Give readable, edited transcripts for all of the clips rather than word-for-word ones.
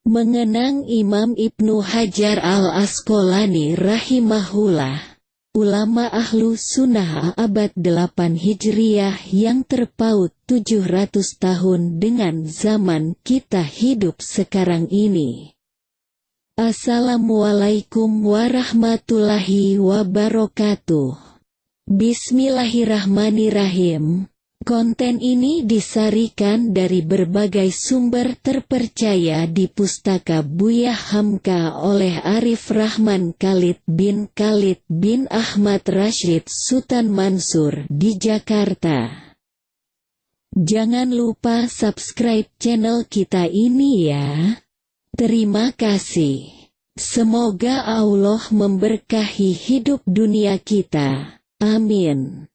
Mengenang Imam Ibnu Hajar al-Asqalani rahimahullah, ulama ahlu sunnah abad 8 Hijriah yang terpaut 700 tahun dengan zaman kita hidup sekarang ini. Assalamualaikum warahmatullahi wabarakatuh. Bismillahirrahmanirrahim. Konten ini disarikan dari berbagai sumber terpercaya di Pustaka Buya Hamka oleh Arif Rahman Khalid bin Ahmad Rashid Sultan Mansur di Jakarta. Jangan lupa subscribe channel kita ini ya. Terima kasih. Semoga Allah memberkahi hidup dunia kita. Amin.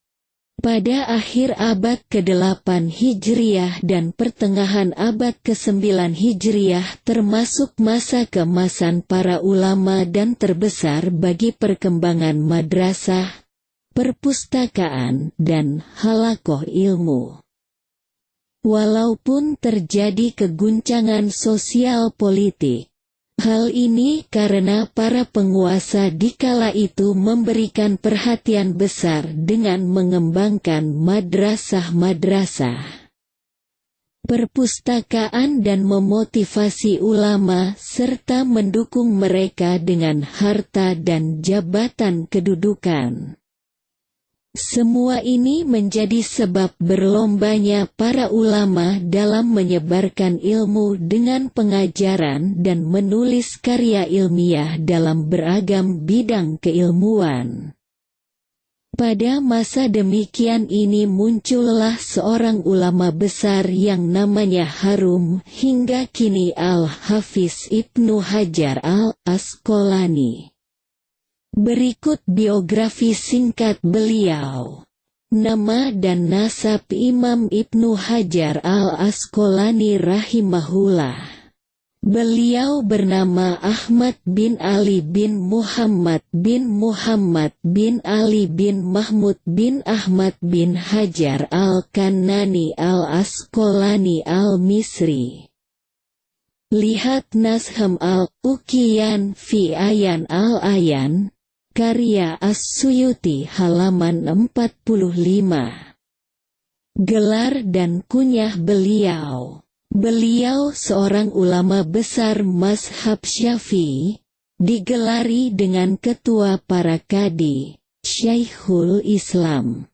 Pada akhir abad ke-8 Hijriah dan pertengahan abad ke-9 Hijriah termasuk masa keemasan para ulama dan terbesar bagi perkembangan madrasah, perpustakaan, dan halaqah ilmu. Walaupun terjadi keguncangan sosial politik, hal ini karena para penguasa di kala itu memberikan perhatian besar dengan mengembangkan madrasah-madrasah, perpustakaan dan memotivasi ulama serta mendukung mereka dengan harta dan jabatan kedudukan. Semua ini menjadi sebab berlombanya para ulama dalam menyebarkan ilmu dengan pengajaran dan menulis karya ilmiah dalam beragam bidang keilmuan. Pada masa demikian ini muncullah seorang ulama besar yang namanya harum hingga kini Al-Hafiz Ibnu Hajar al-Asqalani. Berikut biografi singkat beliau. Nama dan nasab Imam Ibnu Hajar al-Asqalani rahimahullah. Beliau bernama Ahmad bin Ali bin Muhammad bin Ali bin Mahmud bin Ahmad bin Hajar al-Kannani al-Asqalani al-Misri. Lihat Nasham al-Ukiyan fi Ayan al-Ayan, karya As-Suyuti halaman 45. Gelar dan kunyah beliau. Beliau seorang ulama besar mazhab Syafi'i, digelari dengan ketua para kadi, Syekhul Islam.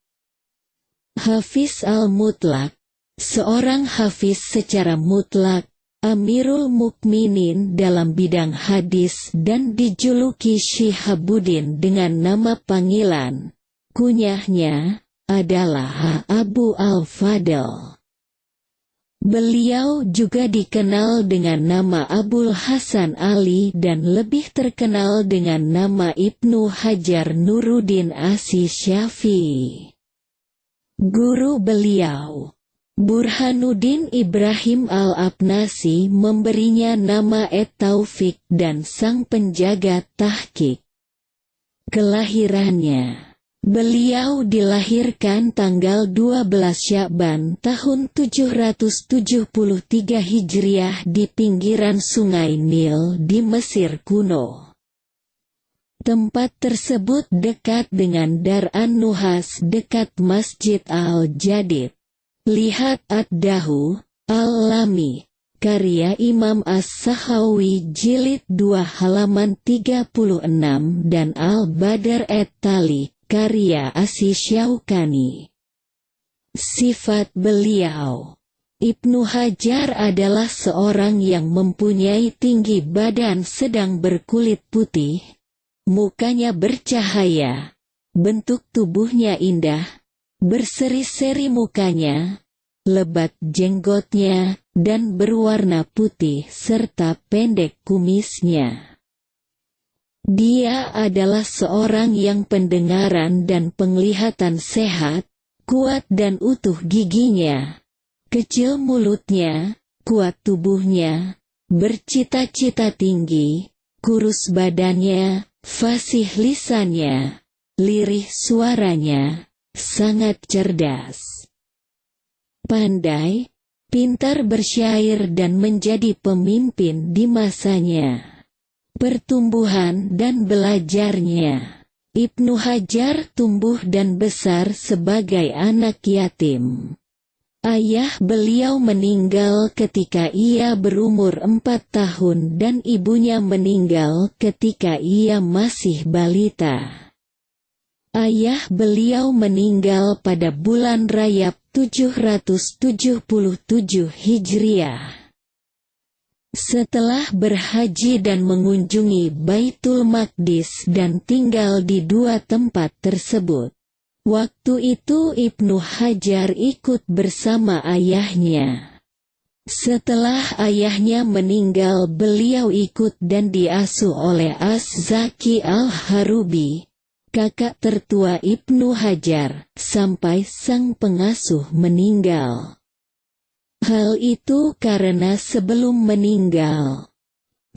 Hafiz al-Mutlaq, seorang hafiz secara mutlak, Amirul Mukminin dalam bidang hadis dan dijuluki Syihabuddin dengan nama panggilan. Kunyahnya adalah Abu Al-Fadl. Beliau juga dikenal dengan nama Abul Hasan Ali dan lebih terkenal dengan nama Ibnu Hajar Nuruddin Asy-Syafi'i. Guru beliau, Burhanuddin Ibrahim al-Abnasi, memberinya nama At-Taufiq dan sang penjaga tahqiq. Kelahirannya, beliau dilahirkan tanggal 12 Sya'ban tahun 773 Hijriah di pinggiran Sungai Nil di Mesir kuno. Tempat tersebut dekat dengan Dar an-Nuhas dekat Masjid Al-Jadid. Lihat Ad-Dahu, Al-Lami, karya Imam As-Sakhawi jilid 2 halaman 36 dan Al-Badr at-Tali, karya Asy-Syaukani. Sifat beliau. Ibnu Hajar adalah seorang yang mempunyai tinggi badan sedang berkulit putih, mukanya bercahaya, bentuk tubuhnya indah, berseri-seri mukanya, lebat jenggotnya, dan berwarna putih serta pendek kumisnya. Dia adalah seorang yang pendengaran dan penglihatan sehat, kuat dan utuh giginya, kecil mulutnya, kuat tubuhnya, bercita-cita tinggi, kurus badannya, fasih lisannya, lirih suaranya, sangat cerdas, pandai, pintar bersyair dan menjadi pemimpin di masanya. Pertumbuhan dan belajarnya. Ibnu Hajar tumbuh dan besar sebagai anak yatim. Ayah beliau meninggal ketika ia berumur 4 tahun dan ibunya meninggal ketika ia masih balita. Ayah beliau meninggal pada bulan Rajab 777 Hijriah. Setelah berhaji dan mengunjungi Baitul Maqdis dan tinggal di 2 tempat tersebut, waktu itu Ibnu Hajar ikut bersama ayahnya. Setelah ayahnya meninggal, beliau ikut dan diasuh oleh Az-Zaki Al-Harubi, kakak tertua Ibnu Hajar, sampai sang pengasuh meninggal. Hal itu karena sebelum meninggal,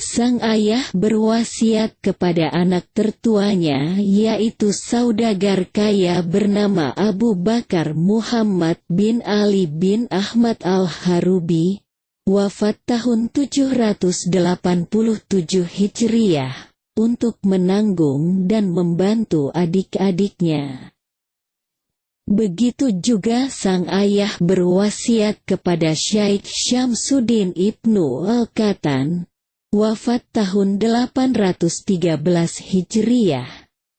sang ayah berwasiat kepada anak tertuanya, yaitu saudagar kaya bernama Abu Bakar Muhammad bin Ali bin Ahmad Al-Harubi, wafat tahun 787 Hijriah, untuk menanggung dan membantu adik-adiknya. Begitu juga sang ayah berwasiat kepada Syekh Syamsuddin Ibnu Al-Qatan, wafat tahun 813 Hijriah,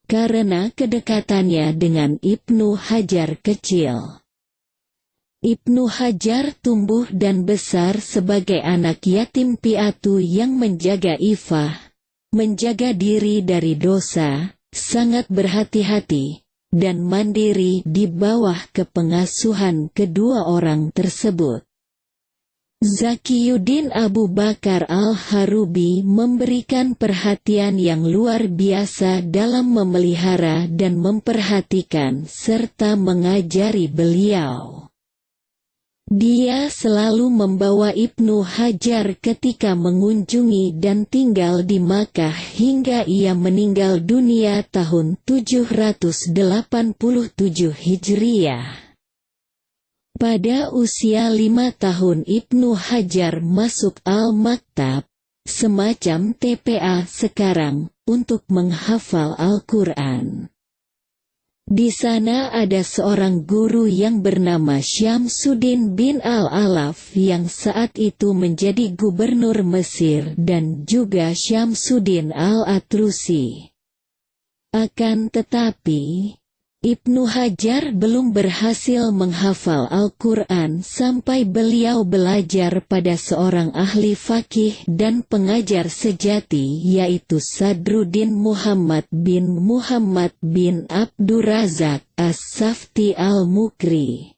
karena kedekatannya dengan Ibnu Hajar kecil. Ibnu Hajar tumbuh dan besar sebagai anak yatim piatu yang menjaga ifah, menjaga diri dari dosa, sangat berhati-hati, dan mandiri di bawah kepengasuhan kedua orang tersebut. Zakiyuddin Abu Bakar Al-Harubi memberikan perhatian yang luar biasa dalam memelihara dan memperhatikan serta mengajari beliau. Dia selalu membawa Ibnu Hajar ketika mengunjungi dan tinggal di Makkah hingga ia meninggal dunia tahun 787 Hijriah. Pada usia 5 tahun Ibnu Hajar masuk Al-Maktab, semacam TPA sekarang, untuk menghafal Al-Quran. Di sana ada seorang guru yang bernama Syamsuddin bin Al-Alaf yang saat itu menjadi gubernur Mesir dan juga Syamsuddin Al-Atrusi. Akan tetapi, Ibnu Hajar belum berhasil menghafal Al-Quran sampai beliau belajar pada seorang ahli fakih dan pengajar sejati, yaitu Sadruddin Muhammad bin Abdurrazak As-Safti Al-Mukri.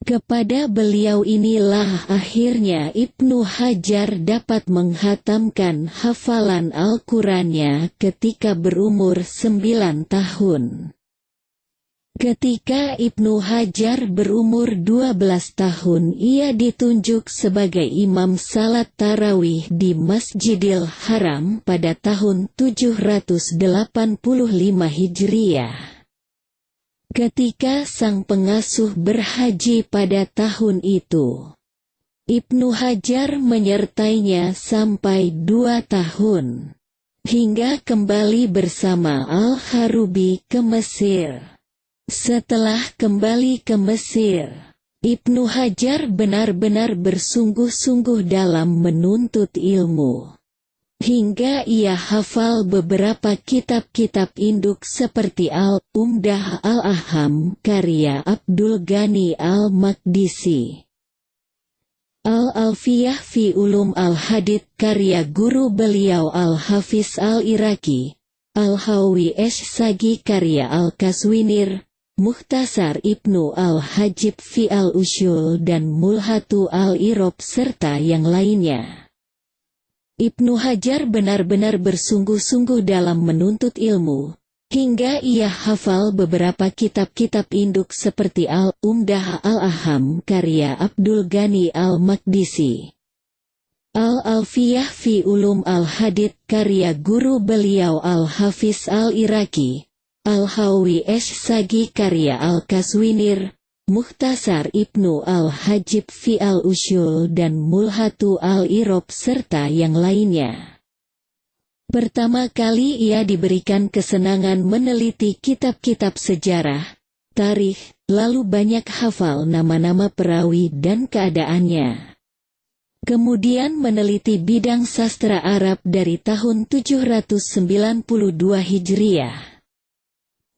Kepada beliau inilah akhirnya Ibnu Hajar dapat menghatamkan hafalan Al-Qurannya ketika berumur 9 tahun. Ketika Ibnu Hajar berumur 12 tahun, ia ditunjuk sebagai imam salat tarawih di Masjidil Haram pada tahun 785 Hijriah. Ketika sang pengasuh berhaji pada tahun itu, Ibnu Hajar menyertainya sampai 2 tahun, hingga kembali bersama Al-Harubi ke Mesir. Setelah kembali ke Mesir, Ibnu Hajar benar-benar bersungguh-sungguh dalam menuntut ilmu, hingga ia hafal beberapa kitab-kitab induk seperti Al-Umdah Al-Aham karya Abdul Ghani Al-Maqdisi, Al-Alfiyah fi Ulum Al-Hadith karya guru beliau Al-Hafiz Al-Iraqi, Al-Hawi Esh-Sagi karya Al-Kaswinir, Mukhtasar Ibnu Al-Hajib fi Al-Usyul dan Mulhatu Al-Irob serta yang lainnya. Ibnu Hajar benar-benar bersungguh-sungguh dalam menuntut ilmu, hingga ia hafal beberapa kitab-kitab induk seperti Al-Umdah Al-Aham karya Abdul Ghani Al-Maqdisi, Al-Alfiyah fi Ulum Al-Hadith karya guru beliau Al-Hafiz Al-Iraqi, Al-Hawi Esh-Sagi karya Al-Kaswinir, Mukhtasar Ibnu al-Hajib fi al-Usyul dan Mulhatu al-Irob serta yang lainnya. Pertama kali ia diberikan kesenangan meneliti kitab-kitab sejarah, tarikh, lalu banyak hafal nama-nama perawi dan keadaannya. Kemudian meneliti bidang sastra Arab dari tahun 792 Hijriah.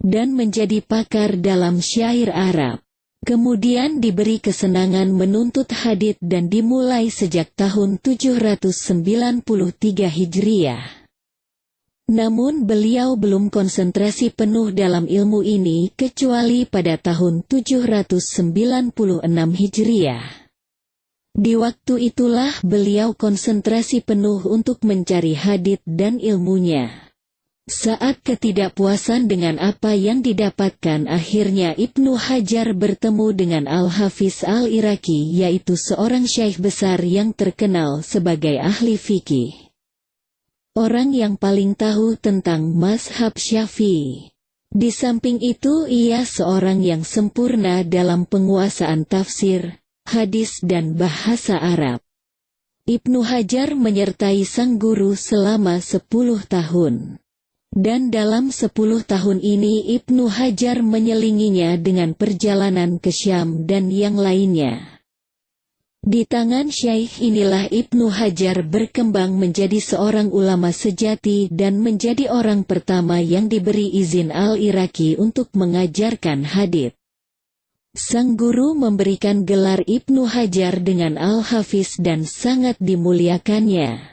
Dan menjadi pakar dalam syair Arab. Kemudian diberi kesenangan menuntut hadits dan dimulai sejak tahun 793 Hijriah. Namun beliau belum konsentrasi penuh dalam ilmu ini kecuali pada tahun 796 Hijriah. Di waktu itulah beliau konsentrasi penuh untuk mencari hadits dan ilmunya. Saat ketidakpuasan dengan apa yang didapatkan, akhirnya Ibnu Hajar bertemu dengan Al-Hafiz Al-Iraqi, yaitu seorang syaikh besar yang terkenal sebagai ahli fikih. Orang yang paling tahu tentang mazhab Syafi'i. Di samping itu ia seorang yang sempurna dalam penguasaan tafsir, hadis dan bahasa Arab. Ibnu Hajar menyertai sang guru selama 10 tahun. Dan dalam 10 tahun ini Ibnu Hajar menyelinginya dengan perjalanan ke Syam dan yang lainnya. Di tangan syaikh inilah Ibnu Hajar berkembang menjadi seorang ulama sejati dan menjadi orang pertama yang diberi izin Al-Iraqi untuk mengajarkan hadits. Sang guru memberikan gelar Ibnu Hajar dengan Al-Hafiz dan sangat dimuliakannya.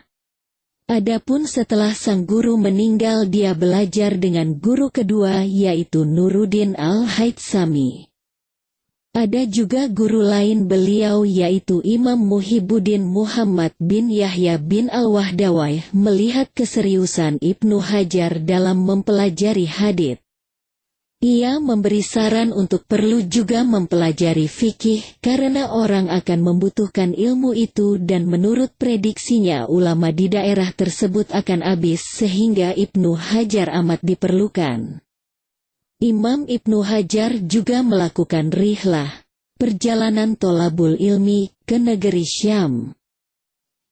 Adapun setelah sang guru meninggal, dia belajar dengan guru kedua yaitu Nuruddin Al-Haythami. Ada juga guru lain beliau yaitu Imam Muhibbuddin Muhammad bin Yahya bin Al-Wahdawai. Melihat keseriusan Ibnu Hajar dalam mempelajari hadits, ia memberi saran untuk perlu juga mempelajari fikih karena orang akan membutuhkan ilmu itu dan menurut prediksinya ulama di daerah tersebut akan habis sehingga Ibnu Hajar amat diperlukan. Imam Ibnu Hajar juga melakukan rihlah, perjalanan tolabul ilmi, ke negeri Syam,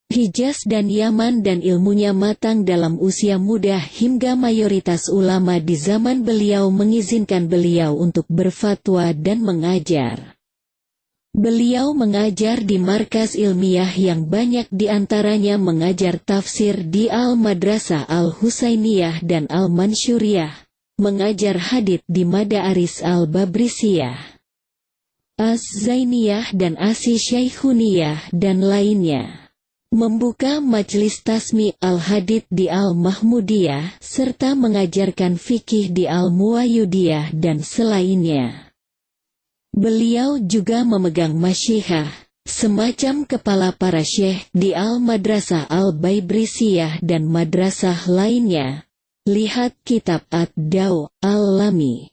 Hijaz dan Yaman dan ilmunya matang dalam usia muda hingga mayoritas ulama di zaman beliau mengizinkan beliau untuk berfatwa dan mengajar. Beliau mengajar di markas ilmiah yang banyak diantaranya mengajar tafsir di Al-Madrasah Al-Husainiyah dan Al-Mansyuriyah, mengajar hadits di Madaaris Al-Babrisiyah, Az-Zainiyah dan As-Syaikhuniyah dan lainnya. Membuka majelis tasmi al-hadits di Al-Mahmudiyah, serta mengajarkan fikih di Al-Muwayyidiyah dan selainnya. Beliau juga memegang masyihah, semacam kepala para syekh di Al-Madrasah Al-Baibrisiyah dan madrasah lainnya. Lihat kitab Ad-Daw' Al-Lami.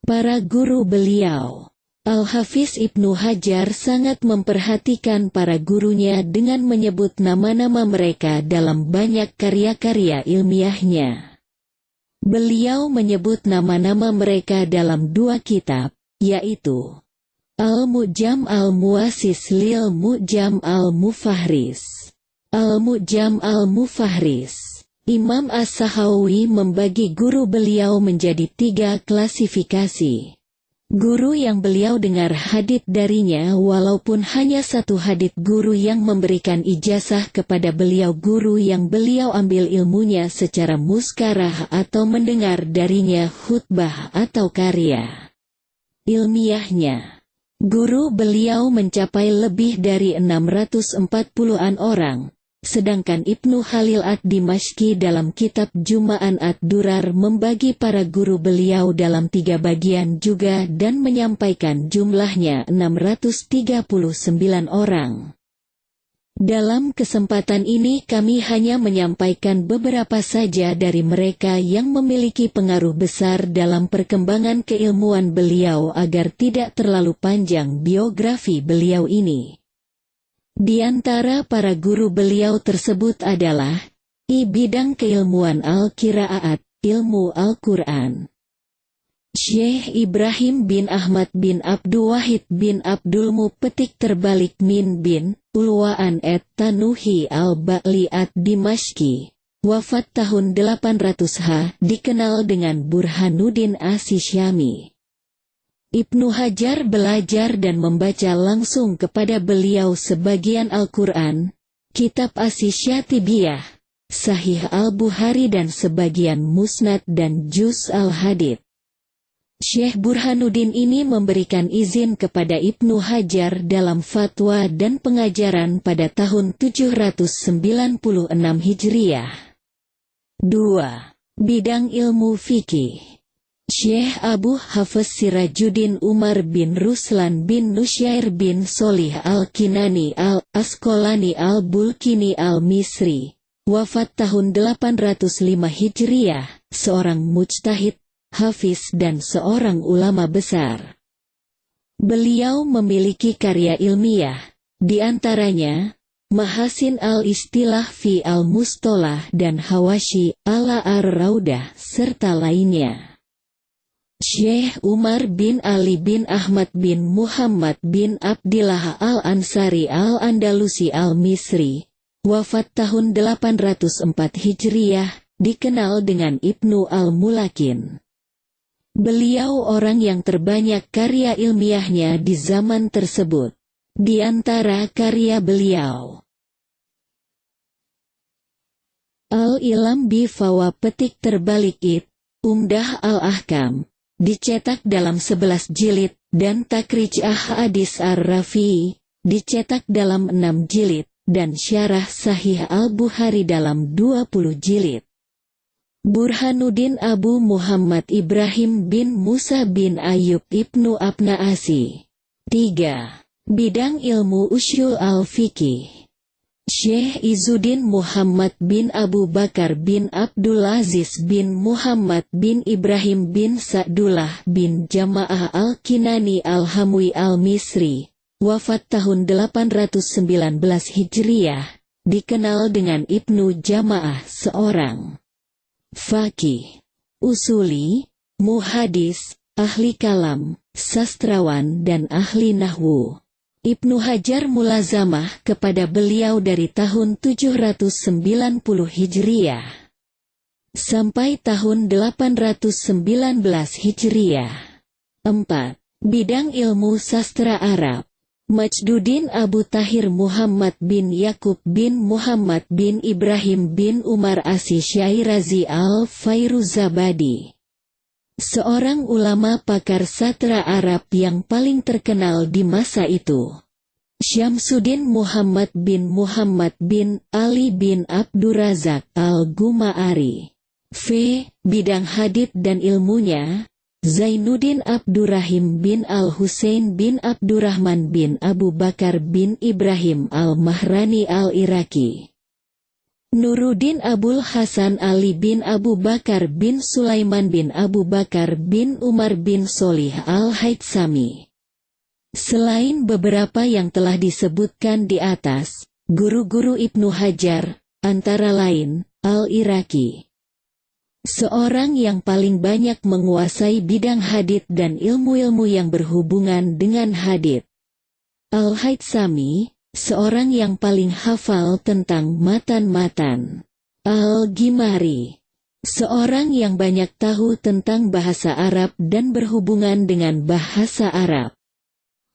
Para guru beliau Al-Hafiz Ibnu Hajar sangat memperhatikan para gurunya dengan menyebut nama-nama mereka dalam banyak karya-karya ilmiahnya. Beliau menyebut nama-nama mereka dalam 2 kitab, yaitu Al-Mu'jam Al-Muwasis lil Mu'jam Al-Mufahris. Al-Mu'jam Al-Mufahris. Imam As-Sahawi membagi guru beliau menjadi 3 klasifikasi. Guru yang beliau dengar hadits darinya walaupun hanya 1 hadits, guru yang memberikan ijazah kepada beliau, guru yang beliau ambil ilmunya secara muskarah atau mendengar darinya khutbah atau karya ilmiahnya. Guru beliau mencapai lebih dari 640-an orang. Sedangkan Ibnu Khalil ad-Dimashqi dalam kitab Juma'an ad-Durar membagi para guru beliau dalam 3 bagian juga dan menyampaikan jumlahnya 639 orang. Dalam kesempatan ini kami hanya menyampaikan beberapa saja dari mereka yang memiliki pengaruh besar dalam perkembangan keilmuan beliau agar tidak terlalu panjang biografi beliau ini. Di antara para guru beliau tersebut adalah bidang keilmuan Al-Qiraat, ilmu Al-Quran. Syekh Ibrahim bin Ahmad bin Abdul Wahid bin Abdul Mupetik terbalik min bin Ulwaan Tanuhi al-Ba'li ad-Dimashqi, wafat tahun 800 dikenal dengan Burhanuddin Asy-Syami. Ibnu Hajar belajar dan membaca langsung kepada beliau sebagian Al-Quran, Kitab Asy-Syatibiyah, Sahih Al-Bukhari dan sebagian Musnad dan Juz Al-Hadits. Syekh Burhanuddin ini memberikan izin kepada Ibnu Hajar dalam fatwa dan pengajaran pada tahun 796 Hijriah. 2. Bidang ilmu fikih. Syekh Abu Hafiz Sirajuddin Umar bin Ruslan bin Nusyair bin Solih al-Kinani al-Asqalani al-Bulkini al-Misri, wafat tahun 805 Hijriah, seorang mujtahid, hafiz dan seorang ulama besar. Beliau memiliki karya ilmiah, di antaranya Mahasin al-Istilah fi al-Mustalah dan Hawashi ala ar-Raudah serta lainnya. Syekh Umar bin Ali bin Ahmad bin Muhammad bin Abdillah al-Ansari al-Andalusi al-Misri, wafat tahun 804 Hijriah, dikenal dengan Ibnu al-Mulakin. Beliau orang yang terbanyak karya ilmiahnya di zaman tersebut. Di antara karya beliau, Al-Ilam bi Fawa petik terbalik Umdah al-Ahkam, dicetak dalam 11 jilid, dan Takrij Ahadits ar-Rafi'i, dicetak dalam 6 jilid, dan Syarah Sahih Al-Bukhari dalam 20 jilid. Burhanuddin Abu Muhammad Ibrahim bin Musa bin Ayub Ibnu Abnaasi. 3. Bidang ilmu usyul al-fiqih. Syekh Izzuddin Muhammad bin Abu Bakar bin Abdul Aziz bin Muhammad bin Ibrahim bin Sa'dullah bin Jamaah al-Kinani al-Hamwi al-Misri, wafat tahun 819 Hijriah, dikenal dengan Ibnu Jamaah, seorang faqih, usuli, muhadis, ahli kalam, sastrawan dan ahli nahwu. Ibnu Hajar mulazamah kepada beliau dari tahun 790 Hijriah sampai tahun 819 Hijriah. 4. Bidang ilmu sastra Arab. Majduddin Abu Tahir Muhammad bin Yakub bin Muhammad bin Ibrahim bin Umar Asy-Syairazi al-Fairuzabadi, seorang ulama pakar sastra Arab yang paling terkenal di masa itu. Syamsuddin Muhammad bin Muhammad bin Ali bin Abdurrazak al-Guma'ari. V. Bidang hadits dan ilmunya, Zainuddin Abdurrahim bin Al-Husain bin Abdurrahman bin Abu Bakar bin Ibrahim al-Mahrani al-Iraki. Nuruddin Abul Hasan Ali bin Abu Bakar bin Sulaiman bin Abu Bakar bin Umar bin Solih al-Haytsami. Selain beberapa yang telah disebutkan di atas, guru-guru Ibnu Hajar, antara lain, al-Iraki, seorang yang paling banyak menguasai bidang hadits dan ilmu-ilmu yang berhubungan dengan hadits. Al-Haytsami, seorang yang paling hafal tentang matan-matan. Al-Ghimari, seorang yang banyak tahu tentang bahasa Arab dan berhubungan dengan bahasa Arab.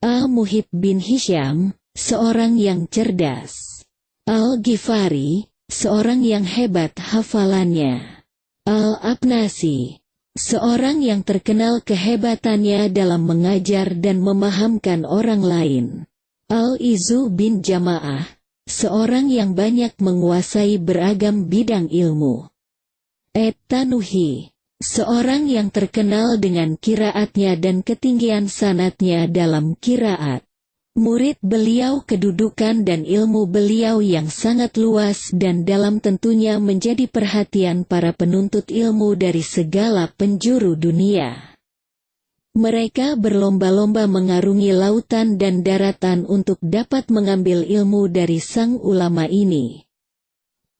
Al-Muhib bin Hisham, seorang yang cerdas. Al-Ghifari, seorang yang hebat hafalannya. Al-Abnasi, seorang yang terkenal kehebatannya dalam mengajar dan memahamkan orang lain. Al-Izu bin Jamaah, seorang yang banyak menguasai beragam bidang ilmu. Tanuhi, seorang yang terkenal dengan qiraatnya dan ketinggian sanadnya dalam qiraat. Murid beliau kedudukan dan ilmu beliau yang sangat luas dan dalam tentunya menjadi perhatian para penuntut ilmu dari segala penjuru dunia. Mereka berlomba-lomba mengarungi lautan dan daratan untuk dapat mengambil ilmu dari sang ulama ini.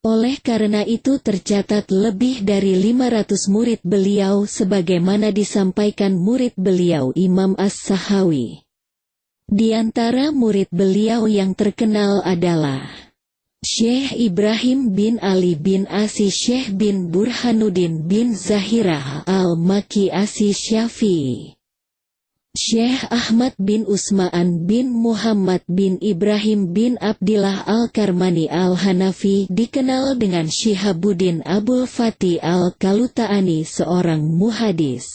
Oleh karena itu tercatat lebih dari 500 murid beliau sebagaimana disampaikan murid beliau Imam As-Sakhawi. Di antara murid beliau yang terkenal adalah Syekh Ibrahim bin Ali bin Asi Syekh bin Burhanuddin bin Zahirah Al-Maki Asi Syafi'i, Syekh Ahmad bin Usman bin Muhammad bin Ibrahim bin Abdillah Al-Karmani Al-Hanafi dikenal dengan Syihabuddin Abul Fatih Al-Kaluta'ani seorang muhadis.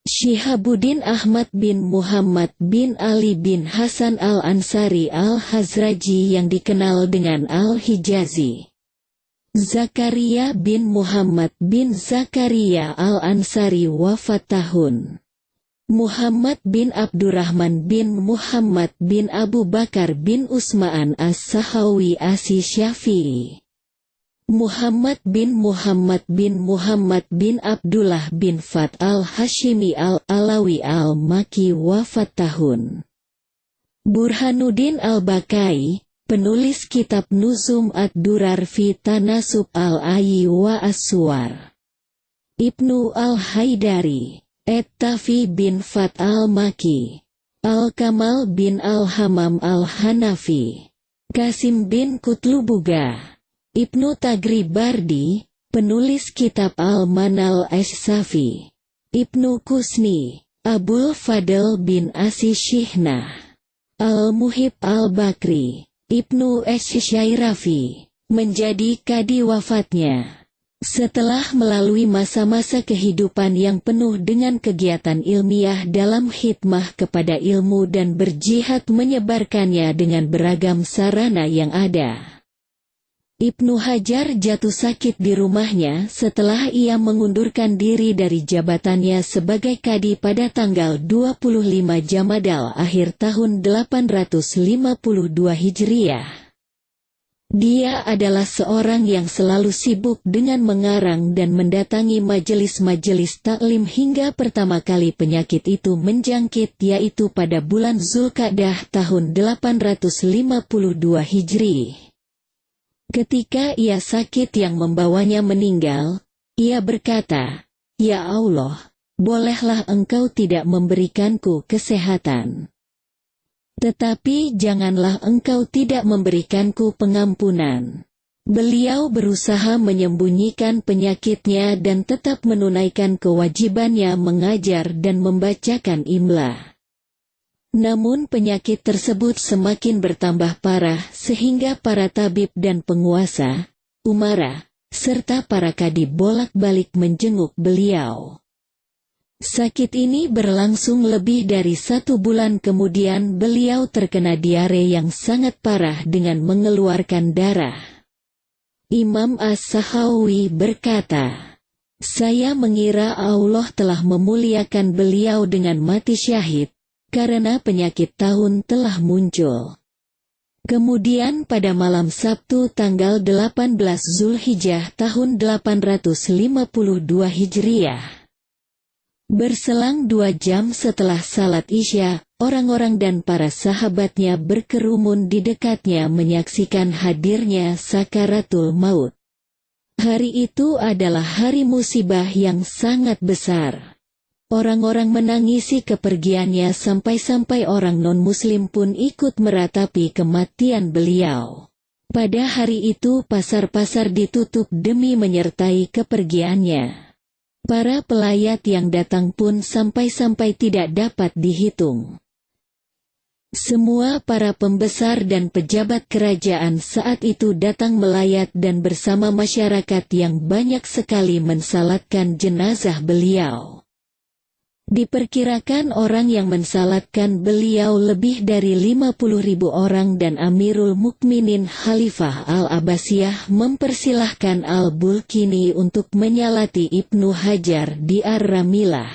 Syihabuddin Ahmad bin Muhammad bin Ali bin Hasan Al-Ansari Al-Hazraji yang dikenal dengan Al-Hijazi. Zakaria bin Muhammad bin Zakaria Al-Ansari wafat tahun Muhammad bin Abdurrahman bin Muhammad bin Abu Bakar bin Usman As-Sakhawi Asi Syafi'i. Muhammad bin Muhammad bin Muhammad bin Abdullah bin Fat Al-Hashimi Al-Alawi Al-Maki wafat tahun Burhanuddin Al-Bakai, penulis kitab Nuzum Ad-Durar fi Tanasub Al-Ayyi wa As-Suwar. Ibnu Al-Haidari, Tafi bin Fat Al-Maki, Al-Kamal bin Al-Hamam Al-Hanafi, Qasim bin Kutlubuga, Ibnu Tagribardi, penulis kitab Al-Manal As-Safi, Ibnu Kusni, Abul Fadl bin Asi Syihnah, Al-Muhib Al-Bakri, Ibnu Syairafi, menjadi kadi wafatnya. Setelah melalui masa-masa kehidupan yang penuh dengan kegiatan ilmiah dalam khidmah kepada ilmu dan berjihad menyebarkannya dengan beragam sarana yang ada, Ibnu Hajar jatuh sakit di rumahnya setelah ia mengundurkan diri dari jabatannya sebagai kadi pada tanggal 25 Jamadal akhir tahun 852 Hijriah. Dia adalah seorang yang selalu sibuk dengan mengarang dan mendatangi majelis-majelis taklim hingga pertama kali penyakit itu menjangkit, yaitu pada bulan Zulqa'dah tahun 852 Hijri. Ketika ia sakit yang membawanya meninggal, ia berkata, "Ya Allah, bolehlah Engkau tidak memberikanku kesehatan. Tetapi janganlah Engkau tidak memberikanku pengampunan." Beliau berusaha menyembunyikan penyakitnya dan tetap menunaikan kewajibannya mengajar dan membacakan imla. Namun penyakit tersebut semakin bertambah parah sehingga para tabib dan penguasa, umara, serta para kadi bolak-balik menjenguk beliau. Sakit ini berlangsung lebih dari 1 bulan, kemudian beliau terkena diare yang sangat parah dengan mengeluarkan darah. Imam As-Sakhawi berkata, "Saya mengira Allah telah memuliakan beliau dengan mati syahid, karena penyakit tahun telah muncul." Kemudian pada malam Sabtu tanggal 18 Zulhijjah tahun 852 Hijriah, berselang 2 jam setelah salat Isya, orang-orang dan para sahabatnya berkerumun di dekatnya menyaksikan hadirnya sakaratul maut. Hari itu adalah hari musibah yang sangat besar. Orang-orang menangisi kepergiannya sampai-sampai orang non-muslim pun ikut meratapi kematian beliau. Pada hari itu pasar-pasar ditutup demi menyertai kepergiannya. Para pelayat yang datang pun sampai-sampai tidak dapat dihitung. Semua para pembesar dan pejabat kerajaan saat itu datang melayat dan bersama masyarakat yang banyak sekali mensalatkan jenazah beliau. Diperkirakan orang yang mensalatkan beliau lebih dari 50.000 orang dan Amirul Mukminin Khalifah Al-Abbasiyah mempersilahkan Al-Bulkini untuk menyalati Ibnu Hajar di Ar-Ramilah.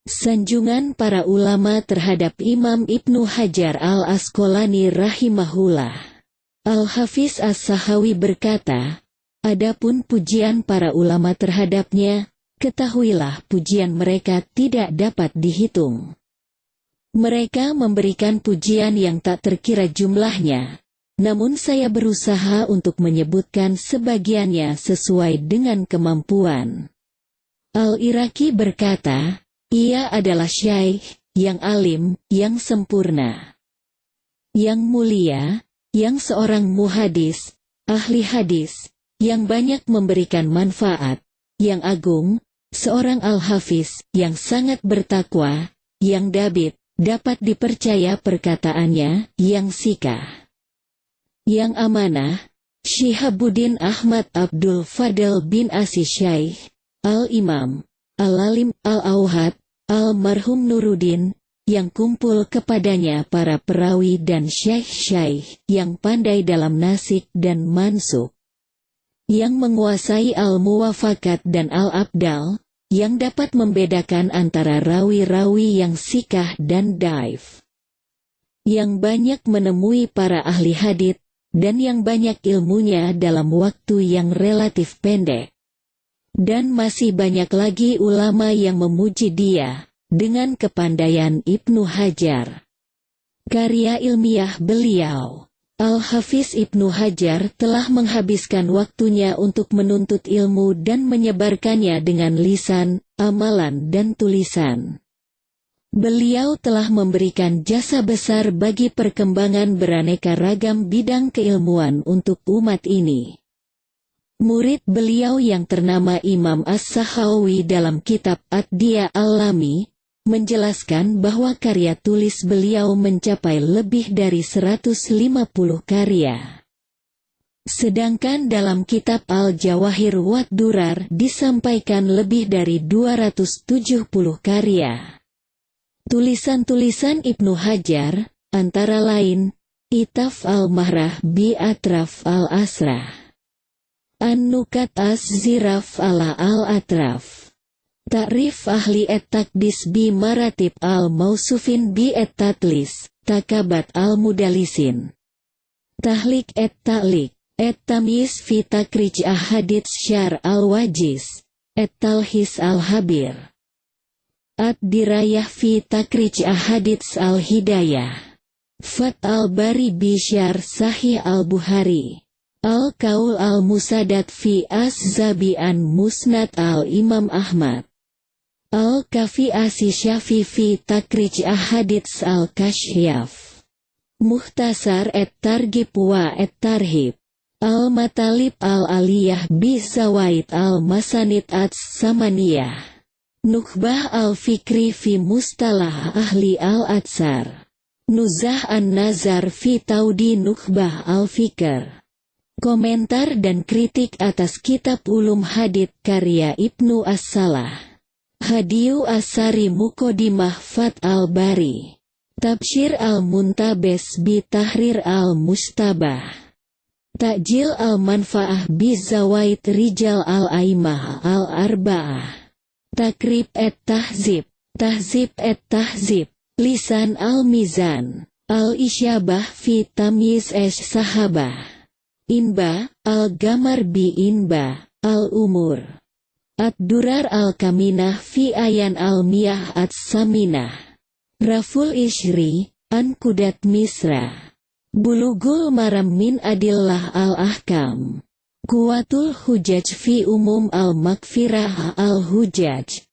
Sanjungan para ulama terhadap Imam Ibnu Hajar Al-Asqalani rahimahullah. Al-Hafiz As-Sakhawi berkata, "Adapun pujian para ulama terhadapnya, ketahuilah pujian mereka tidak dapat dihitung. Mereka memberikan pujian yang tak terkira jumlahnya, namun saya berusaha untuk menyebutkan sebagiannya sesuai dengan kemampuan. Al-Iraqi berkata, ia adalah syaikh, yang alim, yang sempurna, yang mulia, yang seorang muhadis, ahli hadis, yang banyak memberikan manfaat, yang agung, seorang al-hafiz, yang sangat bertakwa, yang dabit, dapat dipercaya perkataannya, yang sikah, yang amanah, Syihabuddin Ahmad Abdul Fadl bin Asi Syaikh, Al-Imam, Al-Alim, Al-Auhad, Al-Marhum Nuruddin, yang kumpul kepadanya para perawi dan syaikh-syaikh, yang pandai dalam nasik dan mansuk, yang menguasai Al-Muwafakat dan Al-Abdal, yang dapat membedakan antara rawi-rawi yang sikah dan daif, yang banyak menemui para ahli hadits, dan yang banyak ilmunya dalam waktu yang relatif pendek. Dan masih banyak lagi ulama yang memuji dia, dengan kepandaian Ibnu Hajar. Karya ilmiah beliau, Al-Hafiz Ibnu Hajar telah menghabiskan waktunya untuk menuntut ilmu dan menyebarkannya dengan lisan, amalan dan tulisan. Beliau telah memberikan jasa besar bagi perkembangan beraneka ragam bidang keilmuan untuk umat ini. Murid beliau yang ternama Imam As-Sakhawi dalam kitab Ad-Diya Al-Lami, menjelaskan bahwa karya tulis beliau mencapai lebih dari 150 karya. Sedangkan dalam kitab Al-Jawahir Wad Durar disampaikan lebih dari 270 karya. Tulisan-tulisan Ibnu Hajar, antara lain, Itaf Al-Mahrah bi Atraf Al-Asrah, An-Nukat Az-Ziraf ala Al-Atraf, Ta'rif Ahli Et-Takdis bi Maratib Al-Mausufin bi Et-Tatlis, Takabat Al-Mudalisin, Tahlik Et-Ta'lik, Et-Tamyiz fi Takrij Ahadits Syar Al-Wajiz, Et-Talhis Al-Habir, Ad-Dirayah fi Takrij Ahadits Al-Hidayah, Fat Al-Bari bi Syar Sahih Al-Buhari, Al-Qaul Al-Musadat fi Az-Zabi'an Musnad Al-Imam Ahmad, Al-Kafi Asi Syafi fi Takrij Ahadits Al-Kashyaf, Mukhtasar Et-Targhib wa Et-Tarhib, Al-Matalib Al-Aliyah bi Zawaid Al-Masanid Ats-Samaniyah, Nukhbah Al-Fikri fi Mustalah Ahli Al-Atsar, Nuzah An-Nazar fi Taudi Nukhbah Al-Fikr. Komentar dan kritik atas kitab Ulum Hadits karya Ibnu As-Salah, Hadiyu As-Sari Muqaddimah Fat Al-Bari, Tabsyir Al-Muntabes bi Tahrir Al-Mustabah, Ta'jil Al-Manfa'ah bi Zawaid Rijal Al-Aimah Al-Arba'ah, Takrib Et-Tahzib, Tahzib Et-Tahzib, Lisan Al-Mizan, Al-Isyabah fi Tamyiz Sahabah, Inba, Al-Gamar bi Inba, Al-Umur, Ad-Durar Al-Kaminah fi Ayan Al-Miyah Ats-Saminah, Raful Ishri, An-Kudat Misra, Bulugul Maram min Adillah Al-Ahkam, Quwatul Hujaj fi Umum Al-Makfirah Al-Hujaj,